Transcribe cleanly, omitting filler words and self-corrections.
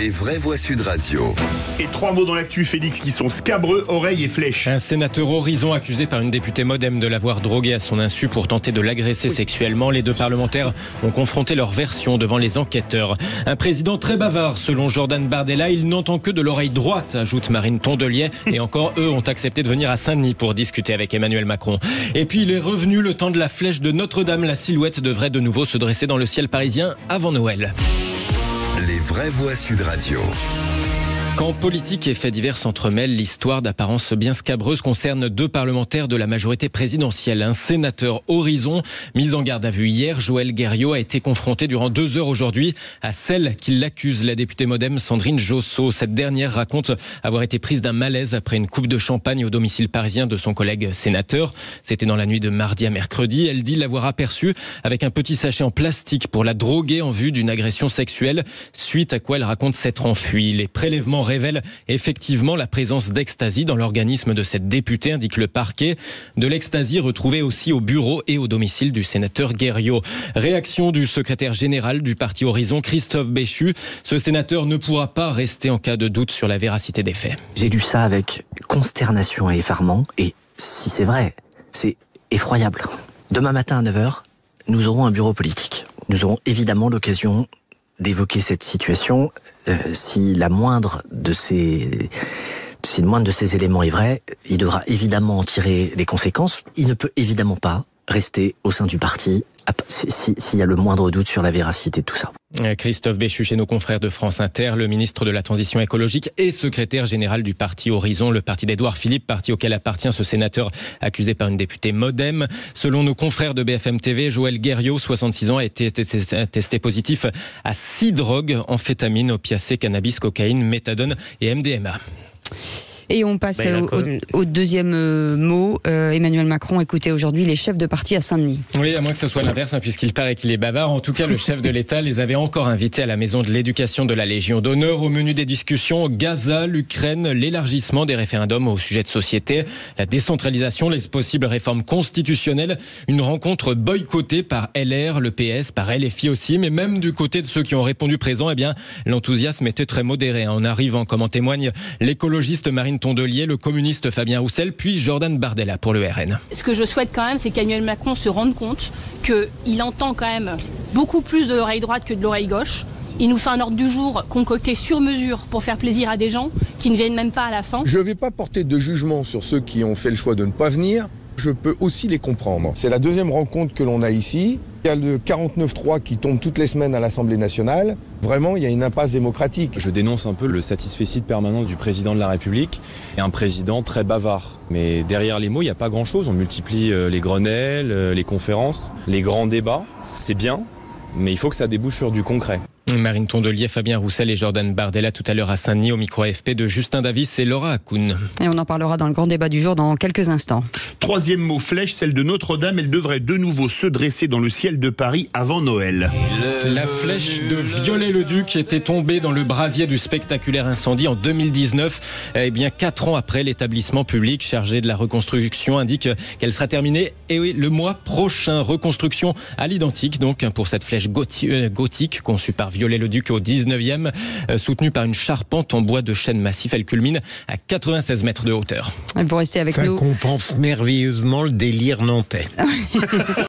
Les vraies voix Sud Radio. Et 3 mots dans l'actu, Félix, qui sont scabreux, oreilles et flèches. Un sénateur Horizon accusé par une députée Modem de l'avoir drogué à son insu pour tenter de l'agresser sexuellement. Les deux parlementaires ont confronté leur version devant les enquêteurs. Un président très bavard, selon Jordan Bardella. Il n'entend que de l'oreille droite, ajoute Marine Tondelier. Et encore, eux ont accepté de venir à Saint-Denis pour discuter avec Emmanuel Macron. Et puis, il est revenu le temps de la flèche de Notre-Dame. La silhouette devrait de nouveau se dresser dans le ciel parisien avant Noël. Les vraies voix Sud Radio. Quand politique et faits divers s'entremêlent, l'histoire d'apparence bien scabreuse concerne deux parlementaires de la majorité présidentielle. Un sénateur Horizon, mis en garde à vue hier, Joël Guerriau, a été confronté durant 2 heures aujourd'hui à celle qui l'accuse, la députée Modem Sandrine Josso. Cette dernière raconte avoir été prise d'un malaise après une coupe de champagne au domicile parisien de son collègue sénateur. C'était dans la nuit de mardi à mercredi. Elle dit l'avoir aperçu avec un petit sachet en plastique pour la droguer en vue d'une agression sexuelle, suite à quoi elle raconte s'être enfuie. Les prélèvements révèle effectivement la présence d'ecstasy dans l'organisme de cette députée, indique le parquet. De l'ecstasy retrouvée aussi au bureau et au domicile du sénateur Guerriau. Réaction du secrétaire général du parti Horizon, Christophe Béchu. Ce sénateur ne pourra pas rester en cas de doute sur la véracité des faits. J'ai lu ça avec consternation et effarement. Et si c'est vrai, c'est effroyable. Demain matin à 9h, nous aurons un bureau politique. Nous aurons évidemment l'occasion d'évoquer cette situation. Si le moindre de ces éléments est vrai, il devra évidemment en tirer les conséquences. Il ne peut évidemment pas rester au sein du parti s'il y a le moindre doute sur la véracité de tout ça. Christophe Béchu chez nos confrères de France Inter, le ministre de la Transition écologique et secrétaire général du parti Horizon, le parti d'Édouard Philippe, parti auquel appartient ce sénateur accusé par une députée Modem. Selon nos confrères de BFM TV, Joël Guerriau, 66 ans, a été testé positif à 6 drogues, amphétamines, opiacés, cannabis, cocaïne, méthadone et MDMA. Et on passe au deuxième mot. Emmanuel Macron écoutait aujourd'hui les chefs de parti à Saint-Denis. Oui, à moins que ce soit l'inverse, puisqu'il paraît qu'il est bavard. En tout cas, le chef de l'État les avait encore invités à la maison de l'éducation de la Légion d'honneur. Au menu des discussions, Gaza, l'Ukraine, l'élargissement des référendums au sujet de société, la décentralisation, les possibles réformes constitutionnelles. Une rencontre boycottée par LR, le PS, par LFI aussi, mais même du côté de ceux qui ont répondu présent, l'enthousiasme était très modéré. En arrivant, comme en témoigne l'écologiste Marine Tondelier, le communiste Fabien Roussel, puis Jordan Bardella pour le RN. Ce que je souhaite quand même, c'est qu'Emmanuel Macron se rende compte qu'il entend quand même beaucoup plus de l'oreille droite que de l'oreille gauche. Il nous fait un ordre du jour concocté sur mesure pour faire plaisir à des gens qui ne viennent même pas à la fin. Je ne vais pas porter de jugement sur ceux qui ont fait le choix de ne pas venir. Je peux aussi les comprendre. C'est la deuxième rencontre que l'on a ici. Il y a le 49.3 qui tombe toutes les semaines à l'Assemblée nationale. Vraiment, il y a une impasse démocratique. Je dénonce un peu le satisfecit permanent du président de la République et un président très bavard. Mais derrière les mots, il n'y a pas grand-chose. On multiplie les grenelles, les conférences, les grands débats. C'est bien, mais il faut que ça débouche sur du concret. Marine Tondelier, Fabien Roussel et Jordan Bardella tout à l'heure à Saint-Denis au micro AFP de Justin Davis et Laura Hakoun. Et on en parlera dans le grand débat du jour dans quelques instants. Troisième mot, flèche, celle de Notre-Dame. Elle devrait de nouveau se dresser dans le ciel de Paris avant Noël. La flèche de Viollet-le-Duc était tombée dans le brasier du spectaculaire incendie en 2019. 4 ans après, l'établissement public chargé de la reconstruction indique qu'elle sera terminée le mois prochain. Reconstruction à l'identique donc pour cette flèche gothique conçue par Viollet-le-Duc au 19e, soutenue par une charpente en bois de chêne massif. Elle culmine à 96 mètres de hauteur. Vous restez avec nous. Ça compense merveilleusement le délire nantais.